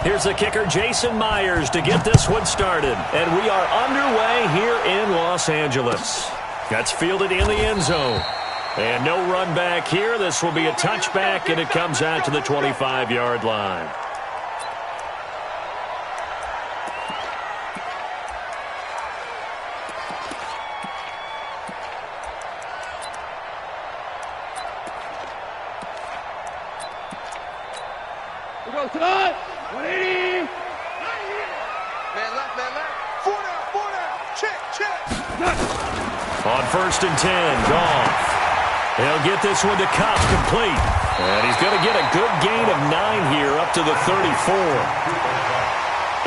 Here's the kicker, Jason Myers, to get this one started. And we are underway here in Los Angeles. That's fielded in the end zone. And no run back here. This will be a touchback, and it comes out to the 25-yard line. We go tonight. 180. Man left, man left. 4 down. Check. On 1st and 10, Goff. He'll get this one to Cobb, complete. And he's going to get a good gain of 9 here up to the 34.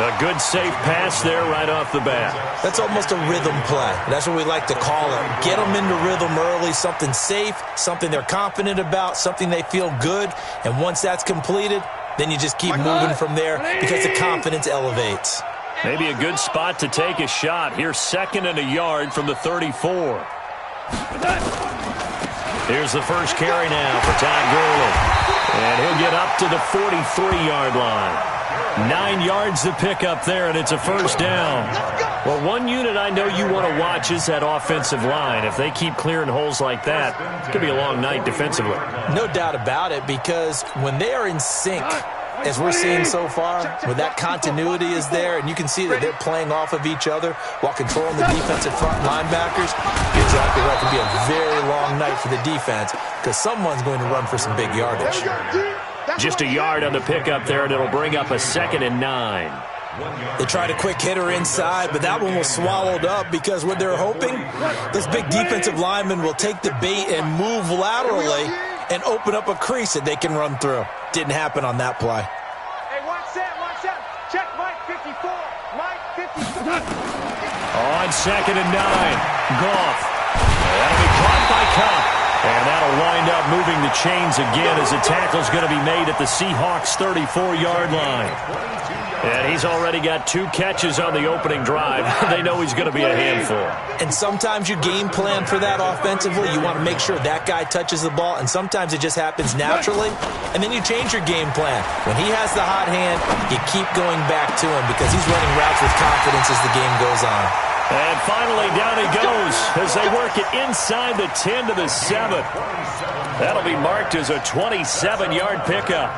A good safe pass there right off the bat. That's almost a rhythm play. That's what we like to call it. Get them into rhythm early, something safe, something they're confident about, something they feel good. And once that's completed, then you just keep moving from there because the confidence elevates. Maybe a good spot to take a shot. Here's 2nd and a yard from the 34. Here's the first carry now for Thatguy. And he'll get up to the 43-yard line. 9 yards to pick up there, and it's a first down. Well, one unit I know you want to watch is that offensive line. If they keep clearing holes like that, it could be a long night defensively. No doubt about it, because when they are in sync, as we're seeing so far, where that continuity is there, and you can see that they're playing off of each other while controlling the defensive front linebackers, you're exactly right. It could be a very long night for the defense because someone's going to run for some big yardage. Just a yard on the pickup there, and it'll bring up a 2nd and 9. They tried a quick hitter inside, but that one was swallowed up because what they're hoping, this big defensive lineman will take the bait and move laterally and open up a crease that they can run through. Didn't happen on that play. Hey, watch that. Check Mike 54. Mike 54. On 2nd and 9, Goff. That'll be caught by Cobb. And that'll wind up moving the chains again as the tackle's going to be made at the Seahawks' 34-yard line. And he's already got 2 catches on the opening drive. They know he's going to be a handful. And sometimes you game plan for that offensively. You want to make sure that guy touches the ball, and sometimes it just happens naturally. And then you change your game plan. When he has the hot hand, you keep going back to him because he's running routes with confidence as the game goes on. And finally, down he goes as they work it inside the 10 to the 7. That'll be marked as a 27-yard pickup.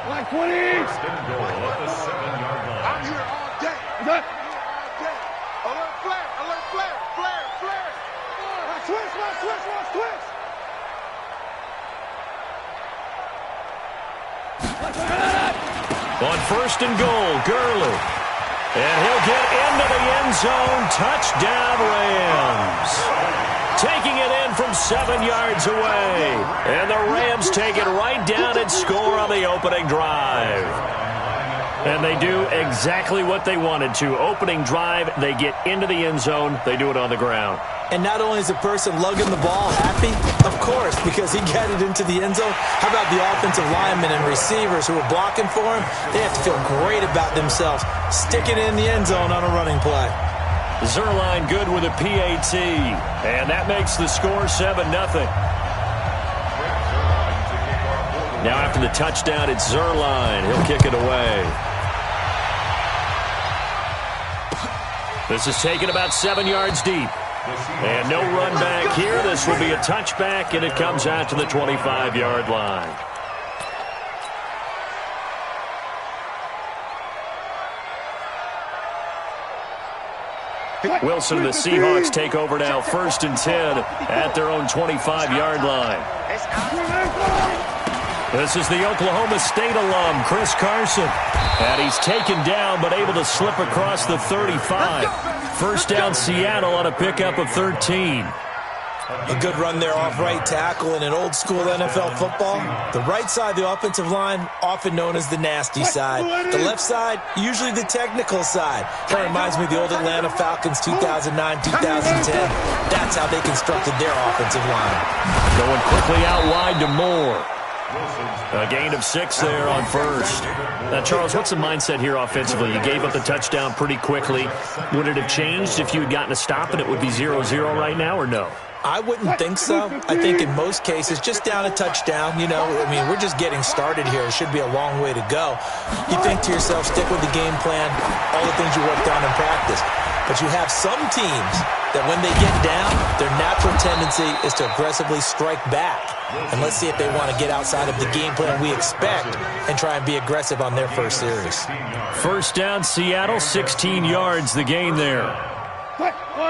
Like 20. I'm here all day. Alert flare. Watch twist. On 1st and goal, Gurley. And he'll get into the end zone. Touchdown, Rams. Taking it in from 7 yards away. And the Rams take it right down and score on the opening drive. And they do exactly what they wanted to. Opening drive, they get into the end zone. They do it on the ground. And not only is the person lugging the ball happy, of course, because he got it into the end zone. How about the offensive linemen and receivers who are blocking for him? They have to feel great about themselves, sticking it in the end zone on a running play. Zuerlein good with a PAT. And that makes the score 7-0. Now after the touchdown, it's Zuerlein. He'll kick it away. This is taken about 7 yards deep. And no run back here. This will be a touchback, and it comes out to the 25-yard line. Wilson and the Seahawks take over now, 1st and 10 at their own 25-yard line. This is the Oklahoma State alum, Chris Carson. And he's taken down but able to slip across the 35. First down, Seattle on a pickup of 13. A good run there off right tackle in an old-school NFL football. The right side of the offensive line, often known as the nasty side. The left side, usually the technical side. Kind of reminds me of the old Atlanta Falcons 2009, 2010. That's how they constructed their offensive line. Going quickly out wide to Moore. A gain of 6 there on first. Now, Charles, what's the mindset here offensively? You gave up the touchdown pretty quickly. Would it have changed if you had gotten a stop and it would be 0-0 right now, or no? I wouldn't think so. I think in most cases, just down a touchdown, you know, I mean, we're just getting started here. It should be a long way to go. You think to yourself, stick with the game plan, all the things you worked on in practice. But you have some teams that when they get down, their natural tendency is to aggressively strike back. And let's see if they want to get outside of the game plan we expect and try and be aggressive on their first series. First down, Seattle, 16 yards, the gain there.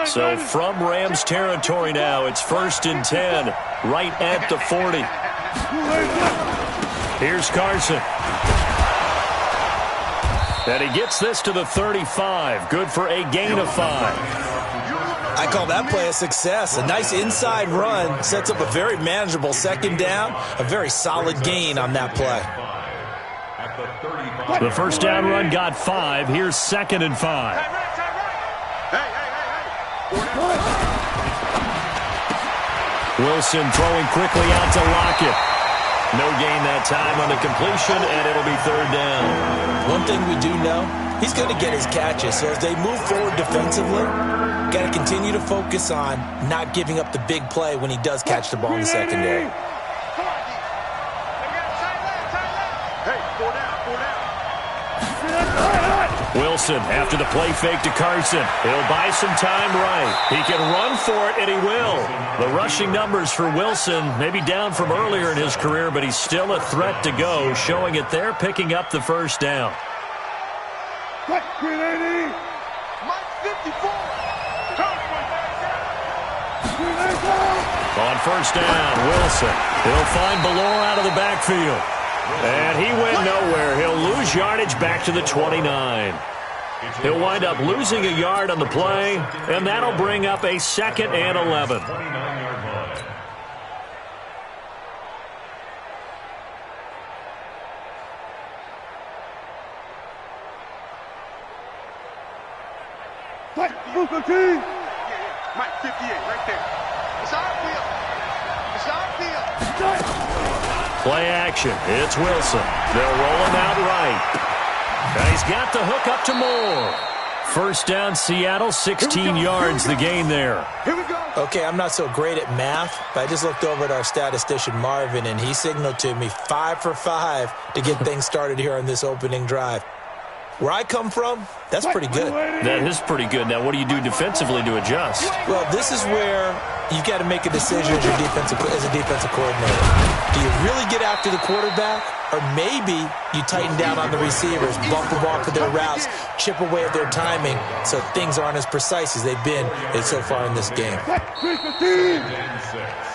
So from Rams territory now, it's 1st and 10, right at the 40. Here's Carson. And he gets this to the 35. Good for a gain of 5. I call that play a success. A nice inside run sets up a very manageable second down. A very solid gain on that play. The first down run got 5. Here's 2nd and 5. Wilson throwing quickly out to Lockett. No gain that time on the completion, and it'll be 3rd down. One thing we do know, he's going to get his catches. So as they move forward defensively, got to continue to focus on not giving up the big play when he does catch the ball in the secondary. Wilson after the play fake to Carson. He'll buy some time right. He can run for it, and he will. The rushing numbers for Wilson maybe down from earlier in his career, but he's still a threat to go, showing it there, picking up the first down. Mike 54. On first down, Wilson. He'll find Ballore out of the backfield. And he went nowhere. He'll lose yardage back to the 29. He'll wind up losing a yard on the play, and that'll bring up a 2nd and 11. Mike 58, right there. It's our field. It's our field. Play action. It's Wilson. They'll roll him out right. And he's got the hook up to Moore. First down, Seattle, 16 yards, the gain there. Here we go. Okay, I'm not so great at math, but I just looked over at our statistician, Marvin, and he signaled to me 5 for 5 to get things started here on this opening drive. Where I come from, that's pretty good. That is pretty good. Now, what do you do defensively to adjust? Well, this is where you've got to make a decision as a defensive coordinator. Do you really get after the quarterback, or maybe you tighten down on the receivers, bump them off of their routes, chip away at their timing, so things aren't as precise as they've been so far in this game.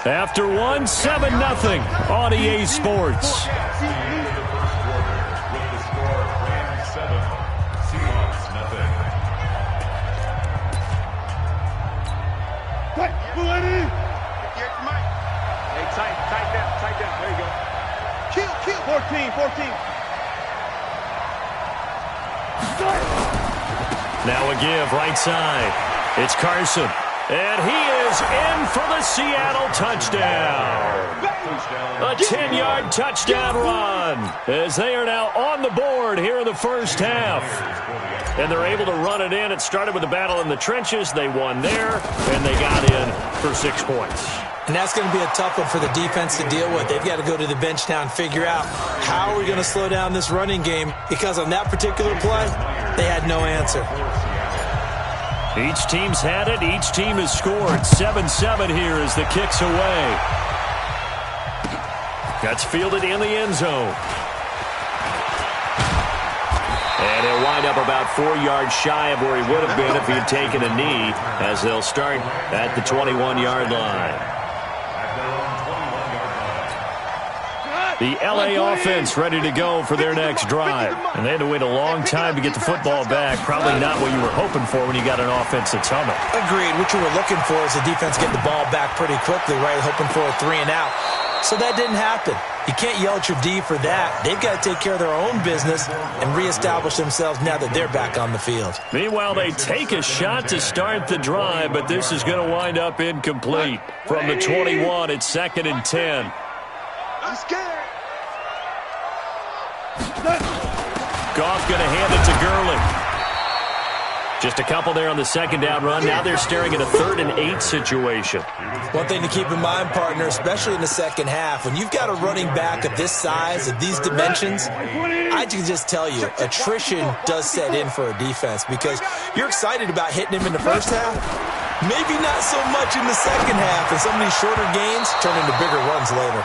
After 7-0 on EA Sports. Tight down. There you go. Kill. 14. Now a give, right side. It's Carson. And he is in for the Seattle touchdown. A 10-yard touchdown run as they are now on the board here in the first half. And they're able to run it in. It started with a battle in the trenches. They won there, and they got in for 6 points. And that's going to be a tough one for the defense to deal with. They've got to go to the bench now and figure out how are we going to slow down this running game, because on that particular play, they had no answer. Each team's had it. Each team has scored. 7-7 here as the kick's away. That's fielded in the end zone. And he'll wind up about 4 yards shy of where he would have been if he had taken a knee, as they'll start at the 21-yard line. The L.A. offense ready to go for their next drive. And they had to wait a long time to get the football back. Probably not what you were hoping for when you got an offense that's humming. Agreed. What you were looking for is the defense getting the ball back pretty quickly, right? Hoping for a 3 and out. So that didn't happen. You can't yell at your D for that. They've got to take care of their own business and reestablish themselves now that they're back on the field. Meanwhile, they take a shot to start the drive, but this is going to wind up incomplete. From the 21, it's 2nd and 10. I'm scared. Goff going to hand it to Gurley. Just a couple there on the second down run. Now they're staring at a 3rd and 8 situation. One thing to keep in mind, partner, especially in the second half, when you've got a running back of this size, of these dimensions, I can just tell you, attrition does set in for a defense because you're excited about hitting him in the first half. Maybe not so much in the second half, and some of these shorter gains turn into bigger runs later.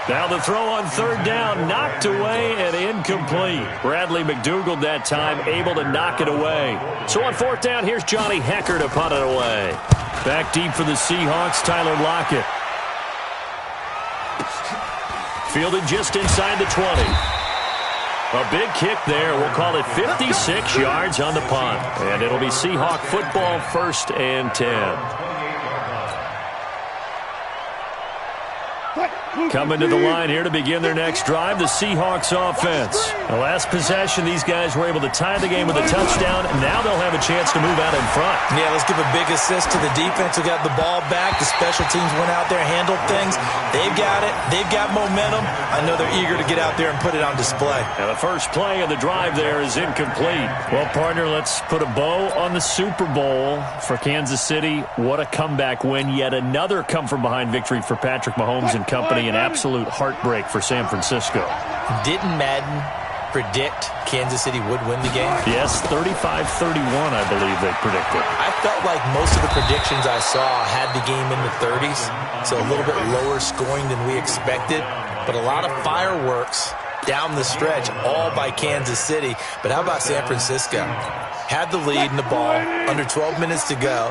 Now the throw on 3rd down, knocked away and incomplete. Bradley McDougald that time able to knock it away. So on 4th down, here's Johnny Hecker to punt it away. Back deep for the Seahawks, Tyler Lockett. Fielded just inside the 20. A big kick there. We'll call it 56 yards on the punt. And it'll be Seahawk football, 1st and 10. Coming to the line here to begin their next drive, the Seahawks offense. The last possession, these guys were able to tie the game with a touchdown. Now they'll have a chance to move out in front. Yeah, let's give a big assist to the defense who got the ball back. The special teams went out there, handled things. They've got it. They've got momentum. I know they're eager to get out there and put it on display. Now the first play of the drive there is incomplete. Well, partner, let's put a bow on the Super Bowl for Kansas City. What a comeback win. Yet another come-from-behind victory for Patrick Mahomes and company. An absolute heartbreak for San Francisco. Didn't Madden predict Kansas City would win the game? Yes, 35-31, I believe they predicted. I felt like most of the predictions I saw had the game in the 30s, so a little bit lower scoring than we expected, but a lot of fireworks down the stretch, all by Kansas City. But how about San Francisco? Had the lead in the ball, under 12 minutes to go,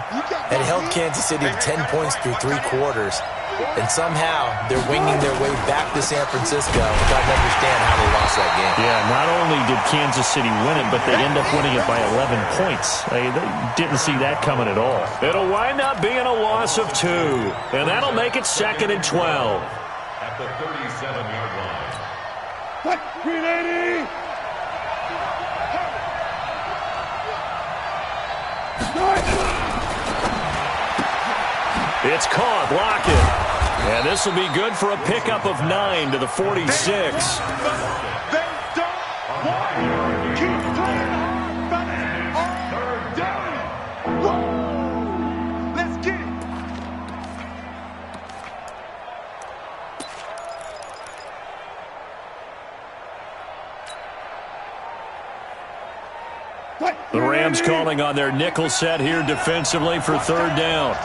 and held Kansas City to 10 points through 3 quarters. And somehow they're winging their way back to San Francisco. I'm trying to understand how they lost that game. Yeah, not only did Kansas City win it, but they end up winning it by 11 points. They didn't see that coming at all. It'll wind up being a loss of 2, and that'll make it 2nd and 12. At the 37-yard line. What? 380! It's caught, Lockett. And this will be good for a pickup of 9 to the 46. They don't want to keep playing hard, but they're down. Whoa! Let's get What? The Rams calling on their nickel set here defensively for 3rd down.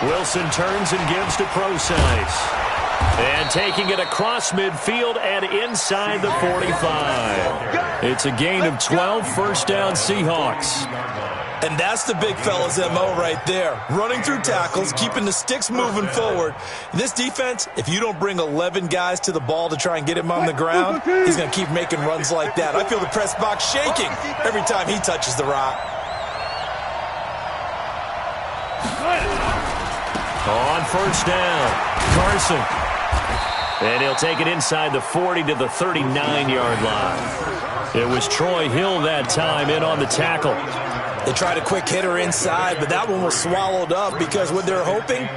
Wilson turns and gives to Procise. And taking it across midfield and inside the 45. It's a gain of 12, 1st down Seahawks. And that's the big fella's MO right there. Running through tackles, keeping the sticks moving forward. This defense, if you don't bring 11 guys to the ball to try and get him on the ground, he's going to keep making runs like that. I feel the press box shaking every time he touches the rock. On 1st down, Carson. And he'll take it inside the 40 to the 39-yard line. It was Troy Hill that time in on the tackle. They tried a quick hitter inside, but that one was swallowed up because what they're hoping,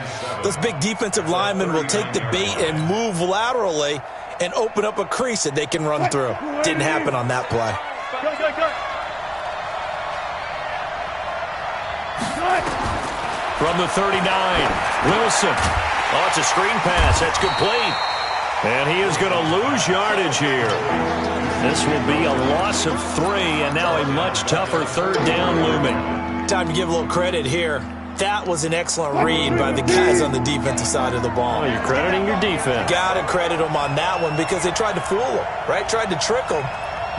those big defensive linemen will take the bait and move laterally and open up a crease that they can run through. Didn't happen on that play. From the 39, Wilson. Oh, it's a screen pass. That's complete. And he is going to lose yardage here. This will be a loss of 3, and now a much tougher 3rd down looming. Time to give a little credit here. That was an excellent read by the guys on the defensive side of the ball. Oh, you're crediting your defense. Got to credit them on that one because they tried to fool them, right? Tried to trick them.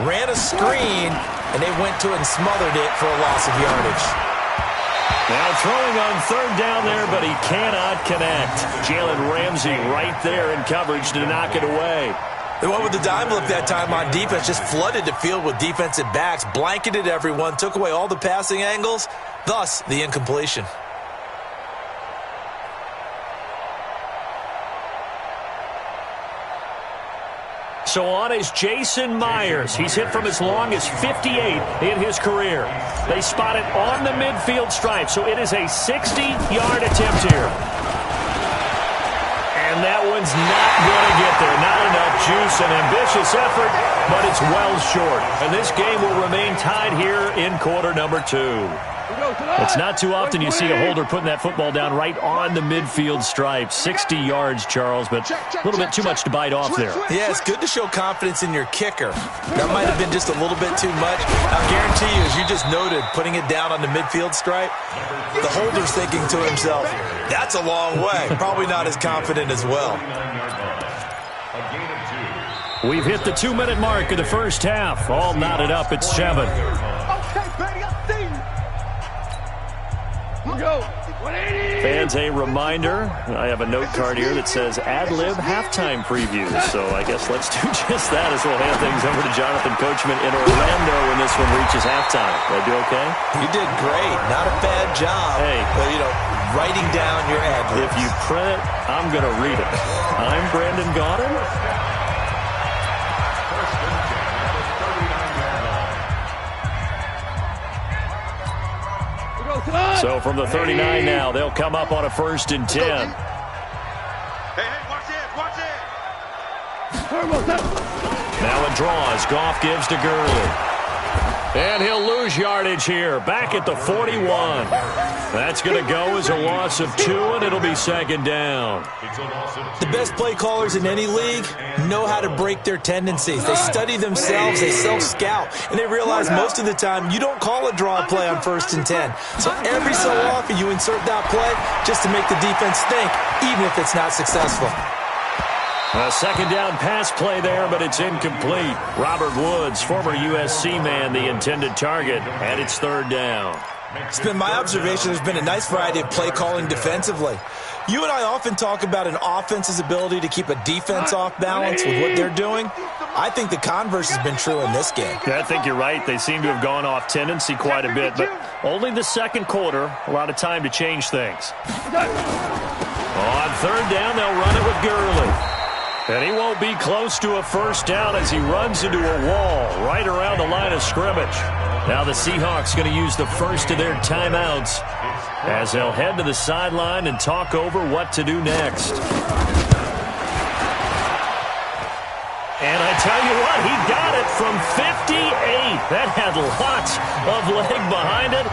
Ran a screen, and they went to it and smothered it for a loss of yardage. Now throwing on 3rd down there, but he cannot connect. Jalen Ramsey right there in coverage to knock it away. They went with the dime look that time on defense, just flooded the field with defensive backs, blanketed everyone, took away all the passing angles, thus the incompletion. So on is Jason Myers. He's hit from as long as 58 in his career. They spot it on the midfield stripe, so it is a 60-yard attempt here. And that one's not going to get there. Not enough juice, an ambitious effort, but it's well short. And this game will remain tied here in quarter number 2. It's not too often you see a holder putting that football down right on the midfield stripe. 60 yards, Charles, but a little bit too much to bite off there. Yeah, it's good to show confidence in your kicker. That might have been just a little bit too much. I'll guarantee you, as you just noted, putting it down on the midfield stripe, the holder's thinking to himself, that's a long way. Probably not as confident as well. We've hit the 2-minute mark of the first half. All knotted up at 7. Fans, a reminder, I have a note card here that says ad-lib halftime preview. So I guess let's do just that as we'll hand things over to Jonathan Coachman in Orlando when this one reaches halftime. Did I do okay? You did great. Not a bad job. Hey. But, writing down your ad-libs. If you print it, I'm going to read it. I'm Brandon Gaudin. So from the 39 now, they'll come up on a 1st and 10. Hey, watch it. Now it draws. Goff gives to Gurley. And he'll lose yardage here. Back at the 41. That's going to go as a loss of 2, and it'll be 2nd down. The best play callers in any league know how to break their tendencies. They study themselves, they self-scout, and they realize most of the time you don't call a draw play on 1st and 10. So every so often you insert that play just to make the defense think, even if it's not successful. A 2nd down pass play there, but it's incomplete. Robert Woods, former USC man, the intended target, and it's 3rd down. It's been my observation there's been a nice variety of play calling defensively. You and I often talk about an offense's ability to keep a defense off balance with what they're doing. I think the converse has been true in this game. I think you're right. They seem to have gone off tendency quite a bit, but only the 2nd quarter, a lot of time to change things. On 3rd down, they'll run it with Gurley. And he won't be close to a 1st down as he runs into a wall right around the line of scrimmage. Now the Seahawks going to use the first of their timeouts as they'll head to the sideline and talk over what to do next. And I tell you what, he got it from 58. That had lots of leg behind it.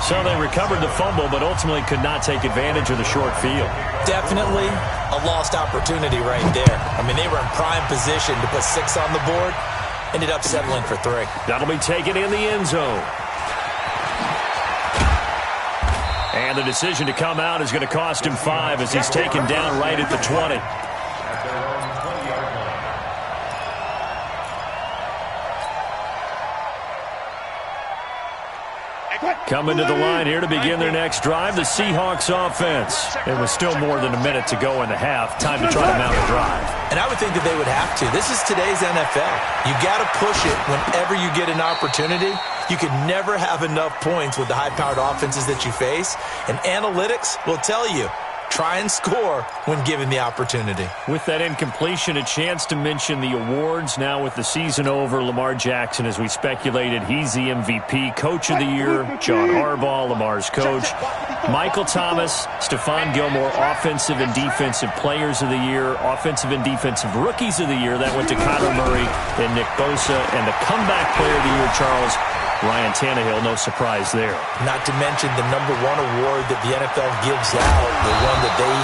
So they recovered the fumble, but ultimately could not take advantage of the short field. Definitely a lost opportunity right there. I mean, they were in prime position to put 6 on the board. Ended up settling for 3. That'll be taken in the end zone. And the decision to come out is going to cost him 5 as he's taken down right at the 20. Coming to the line here to begin their next drive, the Seahawks offense. It was still more than a minute to go in the half. Time to try to mount a drive. And I would think that they would have to. This is today's NFL. You got to push it whenever you get an opportunity. You can never have enough points with the high-powered offenses that you face. And analytics will tell you, try and score when given the opportunity. With that incompletion, a chance to mention the awards. Now with the season over, Lamar Jackson, as we speculated, he's the MVP, Coach of the Year, John Harbaugh, Lamar's coach, Michael Thomas, Stephon Gilmore, Offensive and Defensive Players of the Year, Offensive and Defensive Rookies of the Year. That went to Kyler Murray and Nick Bosa, and the Comeback Player of the Year, Charles, Ryan Tannehill, no surprise there. Not to mention the #1 award that the NFL gives out, the one that they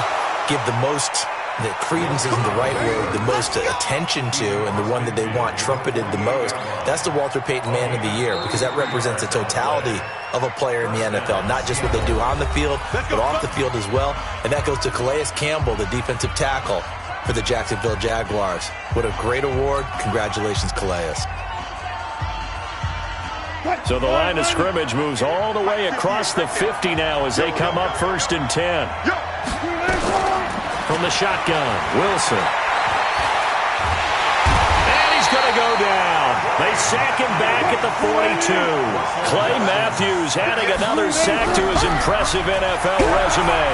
give the most, that credence isn't the right word, the most attention to, and the one that they want trumpeted the most. That's the Walter Payton Man of the Year, because that represents the totality of a player in the NFL, not just what they do on the field, but off the field as well. And that goes to Calais Campbell, the defensive tackle for the Jacksonville Jaguars. What a great award. Congratulations, Calais. So the line of scrimmage moves all the way across the 50 now as they come up 1st and 10. From the shotgun, Wilson. And he's going to go down. They sack him back at the 42. Clay Matthews adding another sack to his impressive NFL resume.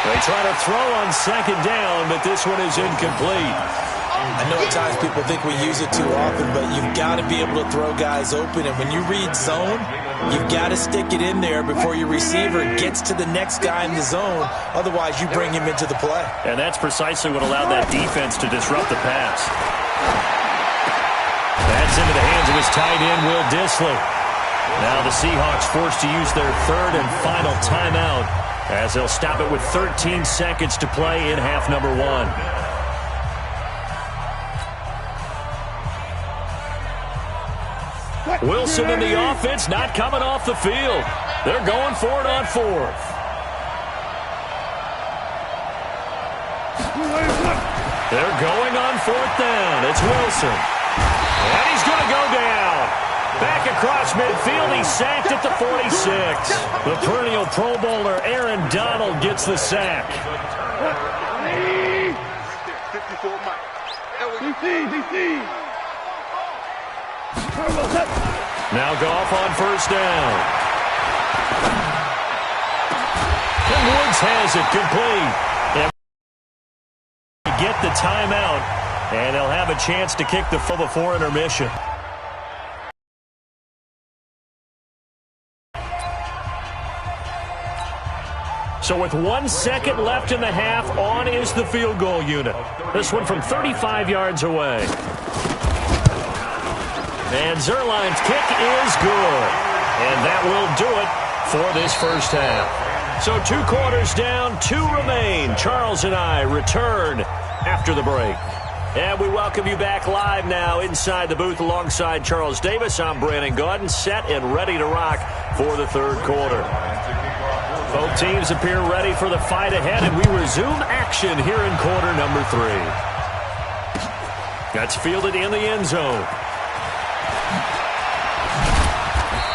They try to throw on 2nd down, but this one is incomplete. I know at times people think we use it too often, but you've got to be able to throw guys open. And when you read zone, you've got to stick it in there before your receiver gets to the next guy in the zone. Otherwise, you bring him into the play. And that's precisely what allowed that defense to disrupt the pass. That's into the hands of his tight end, Will Dissly. Now the Seahawks forced to use their third and final timeout as they'll stop it with 13 seconds to play in half number one. Wilson in the offense, not coming off the field. They're going for it on fourth. They're going on fourth down. It's Wilson. And he's going to go down. Back across midfield, he's sacked at the 46. The perennial Pro Bowler Aaron Donald gets the sack. Now Goff on first down. And Woods has it complete. And get the timeout, and they'll have a chance to kick the field before intermission. So with 1 second left in the half, on is the field goal unit. This one from 35 yards away. And Zerline's kick is good. And that will do it for this first half. So 2 quarters down, 2 remain. Charles and I return after the break. And we welcome you back live now inside the booth alongside Charles Davis. I'm Brandon Gaudin, set and ready to rock for the third quarter. Both teams appear ready for the fight ahead, and we resume action here in quarter number 3. That's fielded in the end zone.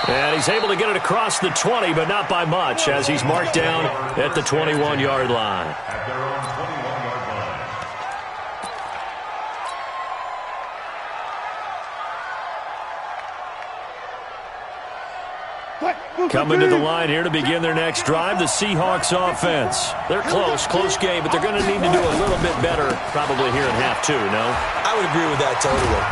And he's able to get it across the 20, but not by much, as he's marked down at the 21-yard line. At their own 21-yard line. Coming to the line here to begin their next drive, the Seahawks offense. They're close game, but they're going to need to do a little bit better probably here in half 2, no? I would agree with that totally.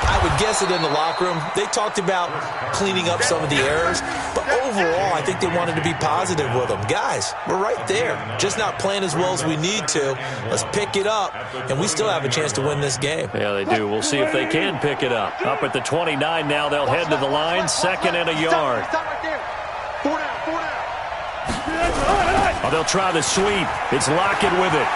I would guess it in the locker room. They talked about cleaning up some of the errors, but overall, I think they wanted to be positive with them. Guys, we're right there, just not playing as well as we need to. Let's pick it up, and we still have a chance to win this game. Yeah, they do. We'll see if they can pick it up. Up at the 29 now, they'll head to the line, 2nd and a yard. Stop right there. 4 down. Oh, they'll try the sweep. It's Lockett with it.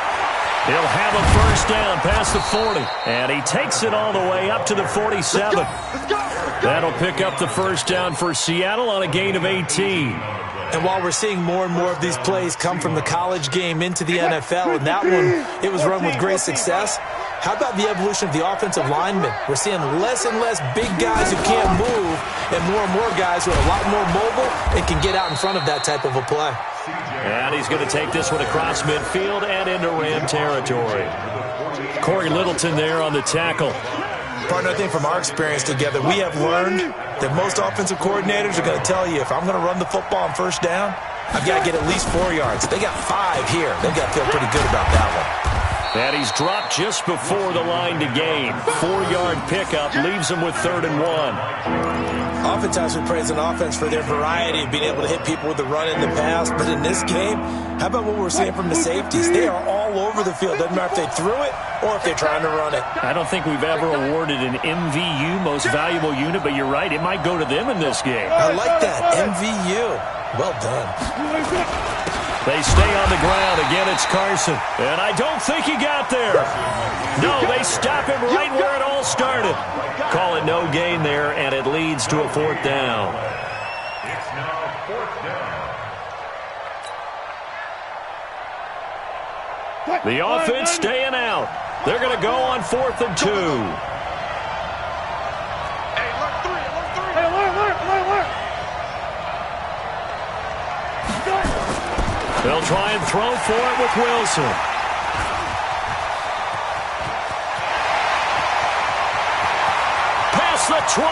He'll have a first down past the 40. And he takes it all the way up to the 47. Let's go. That'll pick up the first down for Seattle on a gain of 18. And while we're seeing more and more of these plays come from the college game into the NFL, and that one, it was run with great success, how about the evolution of the offensive linemen? We're seeing less and less big guys who can't move and more guys who are a lot more mobile and can get out in front of that type of a play. And he's going to take this one across midfield and into Ram territory. Corey Littleton there on the tackle. Partner, I think from our experience together, we have learned that most offensive coordinators are going to tell you, if I'm going to run the football on first down, I've got to get at least 4 yards. They got 5 here. They've got to feel pretty good about that one. And he's dropped just before the line to gain. 4-yard pickup leaves him with 3rd and 1. Oftentimes we praise an offense for their variety of being able to hit people with the run in the pass. But in this game, how about what we're seeing from the safeties? They are all over the field. Doesn't matter if they threw it or if they're trying to run it. I don't think we've ever awarded an MVU, most valuable unit, but you're right. It might go to them in this game. I like that. MVU. Well done. They stay on the ground. Again, it's Carson. And I don't think he got there. No, they stop him right where it all started. Call it no gain there, and it leads to a 4th down. It's now 4th down. The offense staying out. They're going to go on 4th and 2. Hey, alert 3. They'll try and throw for it with Wilson. Past the 20.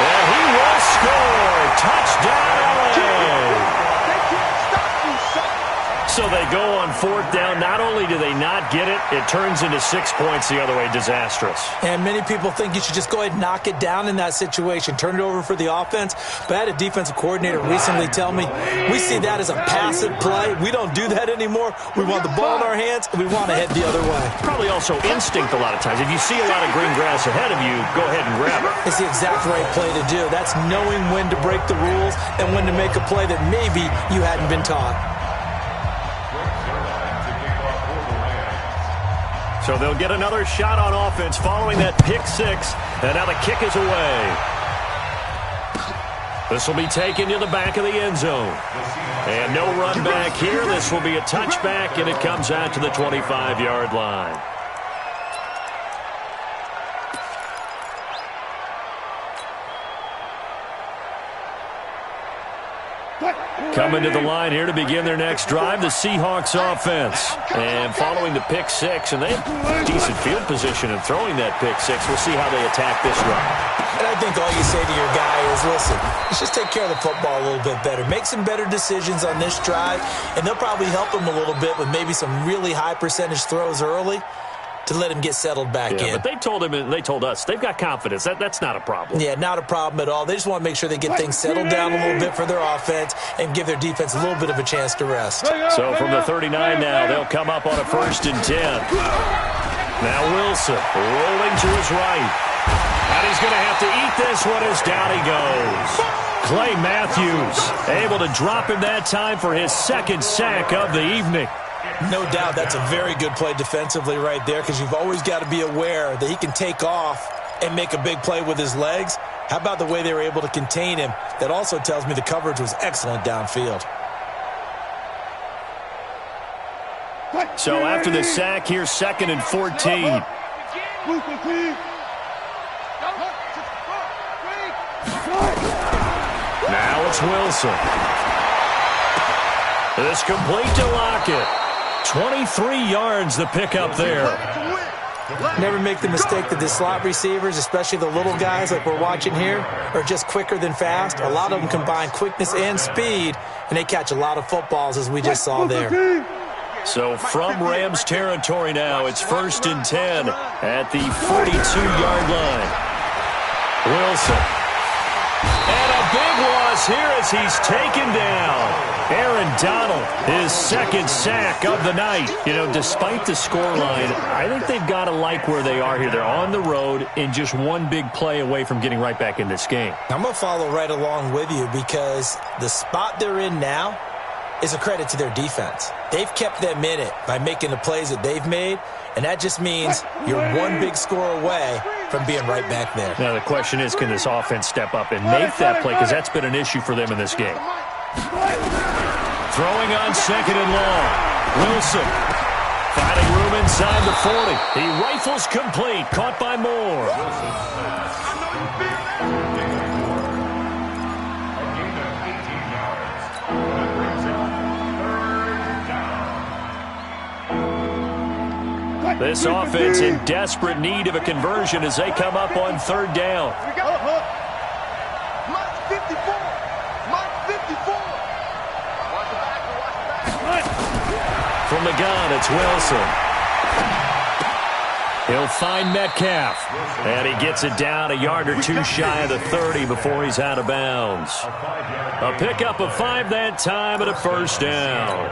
And he will score. Touchdown, LA. So they go on 4th down. Not only do they not get it, it turns into 6 points the other way. Disastrous. And many people think you should just go ahead and knock it down in that situation. Turn it over for the offense. But I had a defensive coordinator recently tell me, we see that as a passive play. We don't do that anymore. We want the ball in our hands, and we want to head the other way. Probably also instinct a lot of times. If you see a lot of green grass ahead of you, go ahead and grab it. It's the exact right play to do. That's knowing when to break the rules and when to make a play that maybe you hadn't been taught. So they'll get another shot on offense following that pick 6. And now the kick is away. This will be taken to the back of the end zone. And no run back here. This will be a touchback, and it comes out to the 25-yard line. Coming to the line here to begin their next drive, the Seahawks offense. And following the pick 6, and they have decent field position in throwing that pick 6. We'll see how they attack this drive. And I think all you say to your guy is, listen, let's just take care of the football a little bit better. Make some better decisions on this drive, and they'll probably help him a little bit with maybe some really high percentage throws early to let him get settled back in. But they told him and they told us they've got confidence. That's not a problem. Yeah, not a problem at all. They just want to make sure they get things settled down a little bit for their offense and give their defense a little bit of a chance to rest. So from the 39 now, they'll come up on a 1st and 10. Now Wilson rolling to his right. And he's going to have to eat this one as down he goes. Clay Matthews able to drop him that time for his 2nd sack of the evening. No doubt that's a very good play defensively right there, because you've always got to be aware that he can take off and make a big play with his legs. How about the way they were able to contain him? That also tells me the coverage was excellent downfield. So after the sack here, 2nd and 14. Now it's Wilson. This complete to Lockett. 23 yards the pickup there. Never make the mistake that the slot receivers, especially the little guys like we're watching here, are just quicker than fast. A lot of them combine quickness and speed, and they catch a lot of footballs, as we just saw there. So from Rams territory now, it's 1st and 10 at the 42-yard line. Wilson. And a big loss here as he's taken down. Aaron Donald, his 2nd sack of the night. You know, despite the scoreline, I think they've got to like where they are here. They're on the road and just one big play away from getting right back in this game. I'm going to follow right along with you, because the spot they're in now is a credit to their defense. They've kept them in it by making the plays that they've made, and that just means you're one big score away from being right back there. Now the question is, can this offense step up and make that play, because that's been an issue for them in this game. Throwing on 2nd and long. Wilson finding room inside the 40. He rifles complete, caught by Moore. This offense in desperate need of a conversion as they come up on 3rd down. From the gun, it's Wilson. He'll find Metcalf. And he gets it down a yard or 2 shy of the 30 before he's out of bounds. A pickup of 5 that time and a 1st down.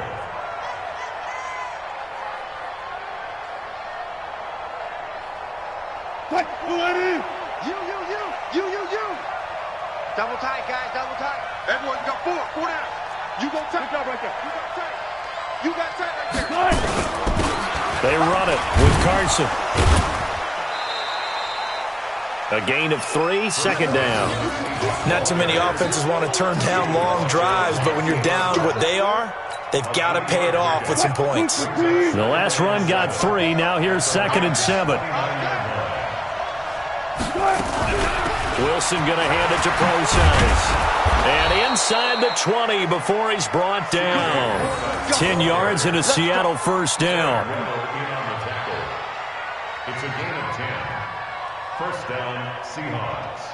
Double tight, guys, double tight. Everyone, you got 4 down. You go tight. Good job right there. You got tight. You got tight right there. They run it with Carson. A gain of 3, 2nd down. Not too many offenses want to turn down long drives, but when you're down what they are, they've got to pay it off with some points. The last run got 3. Now here's 2nd and 7. Wilson going to hand it to Procise. And inside the 20 before he's brought down. 10 yards and a Seattle 1st down. It's a gain of 10. 1st down, Seahawks.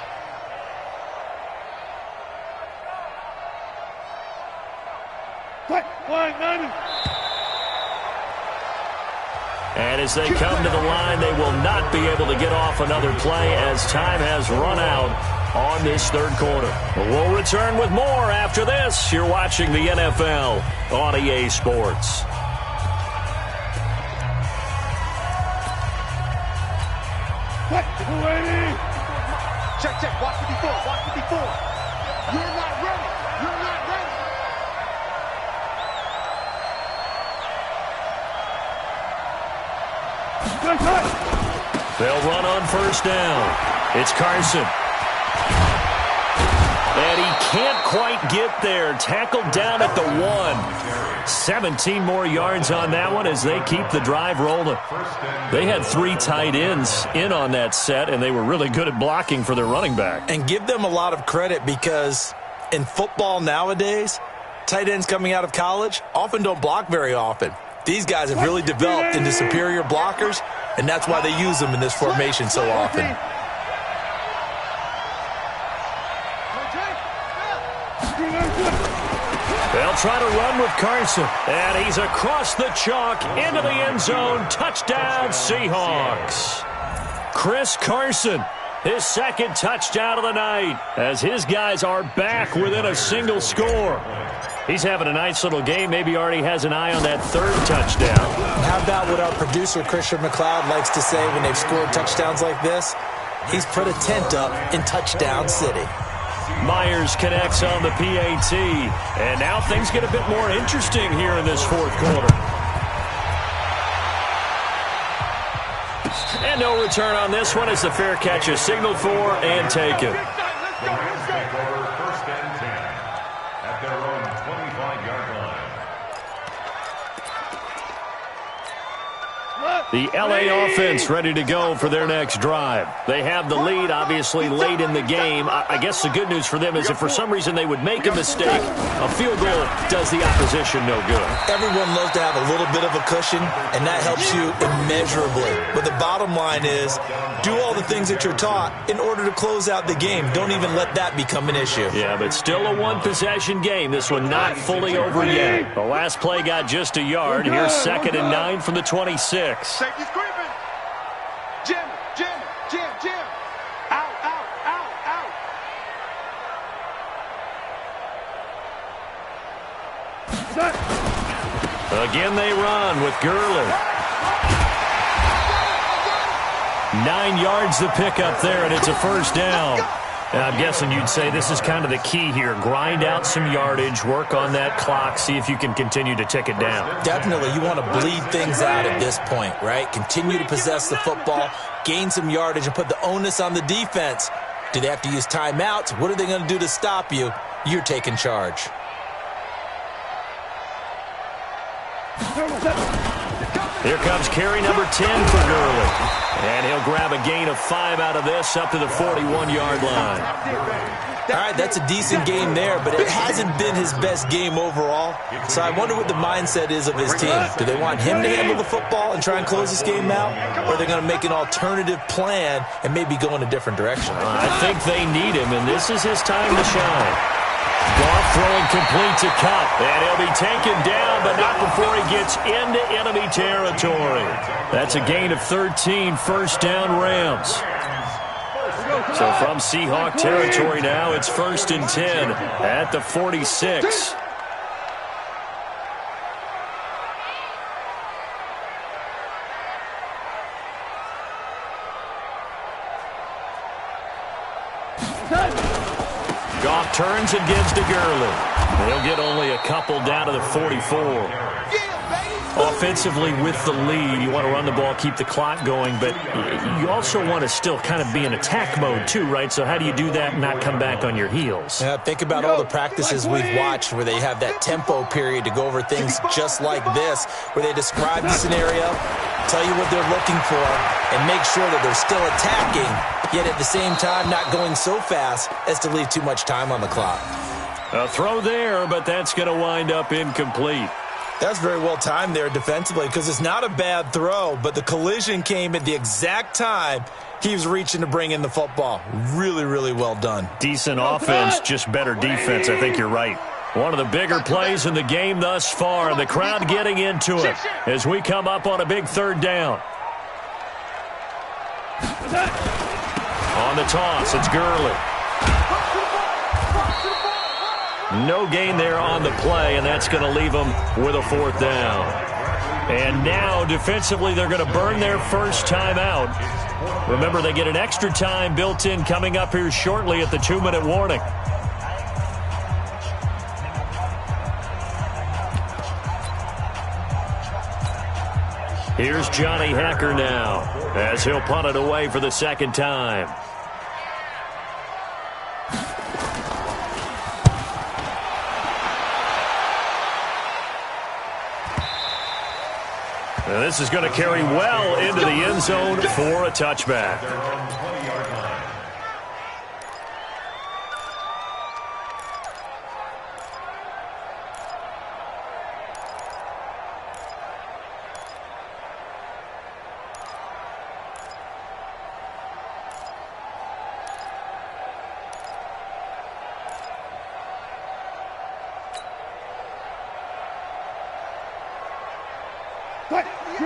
And as they come to the line, they will not be able to get off another play as time has run out on this third quarter. We'll return with more after this. You're watching the NFL on EA Sports. Check, check. Watch 54. Watch 54. You're not ready. You're not ready. They'll run on first down. It's Carson. And he can't quite get there. Tackled down at the 1. 17 more yards on that one as they keep the drive rolling. They had 3 tight ends in on that set, and they were really good at blocking for their running back. And give them a lot of credit because in football nowadays, tight ends coming out of college often don't block very often. These guys have really developed into superior blockers, and that's why they use them in this formation so often. They'll try to run with Carson, and he's across the chalk into the end zone. Touchdown, Seahawks. Chris Carson, his second touchdown of the night, as his guys are back within a single score. He's having a nice little game. Maybe already has an eye on that third touchdown. How about what our producer, Christian McLeod, likes to say when they've scored touchdowns like this? He's put a tent up in Touchdown City. Myers connects on the PAT. And now things get a bit more interesting here in this fourth quarter. And no return on this one as the fair catch is signaled for and taken. First and 10 at their own 25-yard line. The LA offense ready to go for their next drive. They have the lead, obviously, late in the game. I guess the good news for them is if for some reason they would make a mistake, a field goal does the opposition no good. Everyone loves to have a little bit of a cushion, and that helps you immeasurably. But the bottom line is, do all the things that you're taught in order to close out the game. Don't even let that become an issue. Yeah, but still a one-possession game. This one not fully over yet. The last play got just a yard. Here's 2nd and 9 from the 26. Safety's creeping. Jim, Jim, Jim, Jim. Out, out, out, out. Again they run with Gurley. 9 yards to pick up there, and it's a first down. And I'm guessing you'd say this is kind of the key here. Grind out some yardage, work on that clock, see if you can continue to tick it down. Definitely. You want to bleed things out at this point, right? Continue to possess the football, gain some yardage, and put the onus on the defense. Do they have to use timeouts? What are they going to do to stop you? You're taking charge. Here comes carry number 10 for Gurley. And he'll grab a gain of 5 out of this up to the 41-yard line. All right, that's a decent game there, but it hasn't been his best game overall. So I wonder what the mindset is of his team. Do they want him to handle the football and try and close this game out? Or are they going to make an alternative plan and maybe go in a different direction? I think they need him, and this is his time to shine. Goff throwing complete to Cup, and he'll be taken down, but not before he gets into enemy territory. That's a gain of 13, first down Rams. So from Seahawk territory now, it's 1st and 10 at the 46. Goff turns and gives to Gurley. They'll get only a couple down to the 44. Offensively with the lead, you want to run the ball, keep the clock going, but you also want to still kind of be in attack mode too, right? So how do you do that and not come back on your heels? Yeah, think about all the practices we've watched where they have that tempo period to go over things just like this, where they describe the scenario, tell you what they're looking for, and make sure that they're still attacking, yet at the same time not going so fast as to leave too much time on the clock. A throw there, but that's going to wind up incomplete. That's very well timed there defensively because it's not a bad throw, but the collision came at the exact time he was reaching to bring in the football. Really, really well done. Decent offense, just better defense. I think you're right. One of the bigger plays in the game thus far, and the crowd getting into it as we come up on a big third down. On the toss, it's Gurley. No gain there on the play, and that's going to leave them with a fourth down. And now, defensively, they're going to burn their first time out. Remember, they get an extra time built in coming up here shortly at the 2-minute warning. Here's Johnny Hacker now as he'll punt it away for the second time. And this is going to carry well into the end zone for a touchback.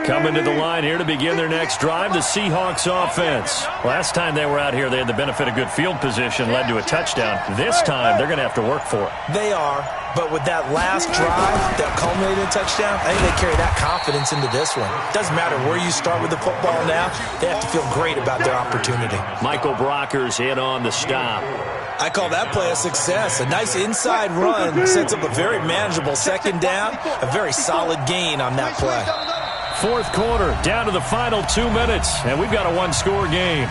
Coming to the line here to begin their next drive, the Seahawks offense. Last time they were out here, they had the benefit of good field position, led to a touchdown. This time, they're going to have to work for it. They are, but with that last drive that culminated in a touchdown, I think they carry that confidence into this one. Doesn't matter where you start with the football now, they have to feel great about their opportunity. Michael Brockers in on the stop. I call that play a success. A nice inside run sets up a very manageable second down, a very solid gain on that play. Fourth quarter, down to the final 2 minutes, and we've got a one-score game.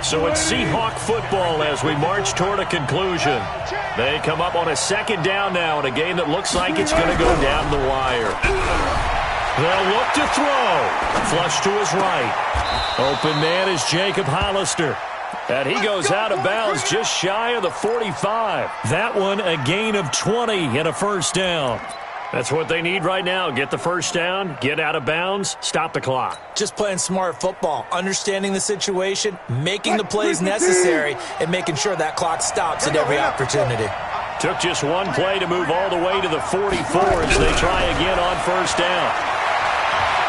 So it's Seahawk football as we march toward a conclusion. They come up on a second down now in a game that looks like it's going to go down the wire. They'll look to throw. Flush to his right. Open man is Jacob Hollister. And he goes out of bounds just shy of the 45. That one a gain of 20 and a first down. That's what they need right now. Get the first down, get out of bounds, stop the clock. Just playing smart football, understanding the situation, making the plays necessary, and making sure that clock stops at every opportunity. Took just one play to move all the way to the 44 as they try again on first down.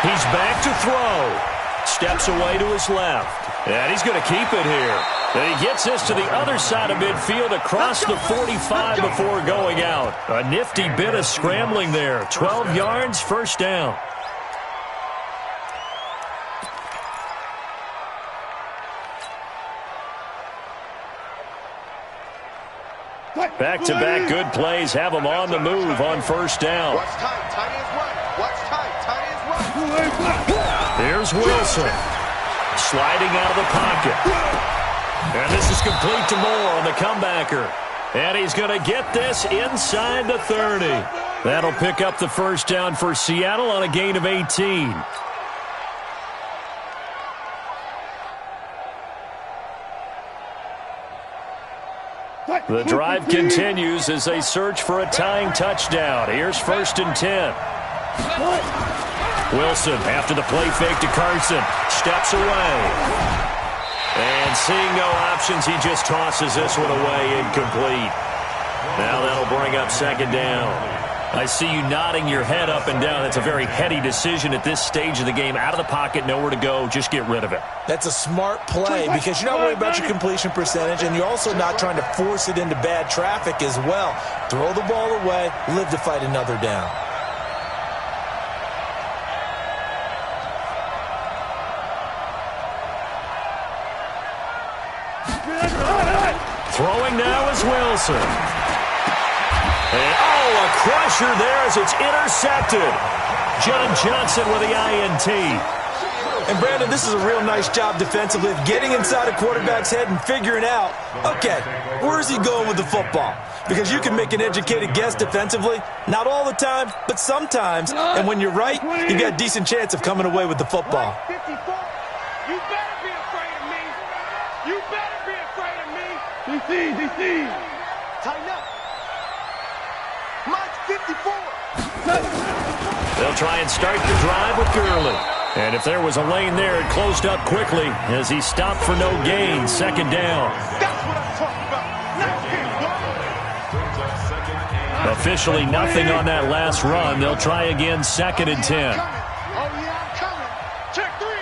He's back to throw. Steps away to his left. And he's going to keep it here. And he gets this to the other side of midfield across the 45 before going out. A nifty bit of scrambling there. 12 yards, first down. Back-to-back good plays have him on the move on first down. Watch tight, tight is right. Watch tight, tight is right. Here's Wilson. Sliding out of the pocket. And this is complete to Moore on the comebacker. And he's going to get this inside the 30. That'll pick up the first down for Seattle on a gain of 18. The drive continues as they search for a tying touchdown. Here's first and 10. Wilson, after the play fake to Carson, steps away. And seeing no options, he just tosses this one away, incomplete. Now that'll bring up second down. I see you nodding your head up and down. That's a very heady decision at this stage of the game. Out of the pocket, nowhere to go. Just get rid of it. That's a smart play because you're not worried about your completion percentage, and you're also not trying to force it into bad traffic as well. Throw the ball away, live to fight another down. Throwing now is Wilson. And, a crusher there as it's intercepted. John Johnson with the INT. And, Brandon, this is a real nice job defensively of getting inside a quarterback's head and figuring out, okay, where is he going with the football? Because you can make an educated guess defensively. Not all the time, but sometimes. And when you're right, you've got a decent chance of coming away with the football. 54. You better be afraid of me. You better be afraid of me. DC. Tighten up. Mine's 54. They'll try and start the drive with Gurley. And if there was a lane there, it closed up quickly as he stopped for no gain. Second down. That's what I'm talking about. Officially nothing on that last run. They'll try again, 2nd and 10. Oh, yeah, I'm coming. Check three.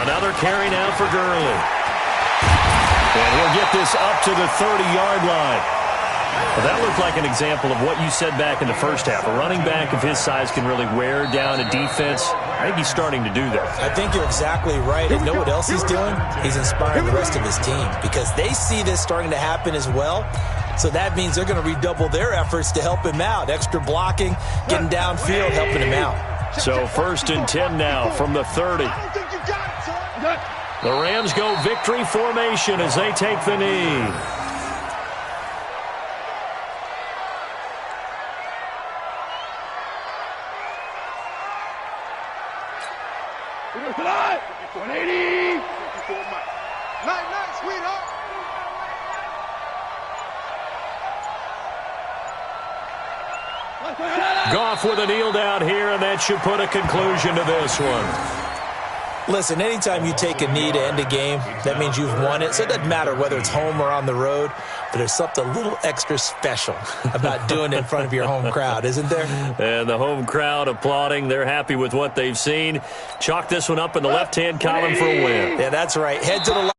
Another carry now for Gurley. And he'll get this up to the 30-yard line. Well, that looked like an example of what you said back in the first half. A running back of his size can really wear down a defense. I think he's starting to do that. I think you're exactly right. And know what else he's doing? He's inspiring the rest of his team because they see this starting to happen as well. So that means they're going to redouble their efforts to help him out. Extra blocking, getting downfield, helping him out. So 1st and 10 now from the 30. I don't think you got it, son. The Rams go victory formation as they take the knee. Tonight, 180. Night, sweetheart. Goff with a kneel down here, and that should put a conclusion to this one. Listen, anytime you take a knee to end a game, that means you've won it. So it doesn't matter whether it's home or on the road, but there's something a little extra special about doing it in front of your home crowd, isn't there? And the home crowd applauding. They're happy with what they've seen. Chalk this one up in the left-hand column for a win. Yeah, that's right. Head to the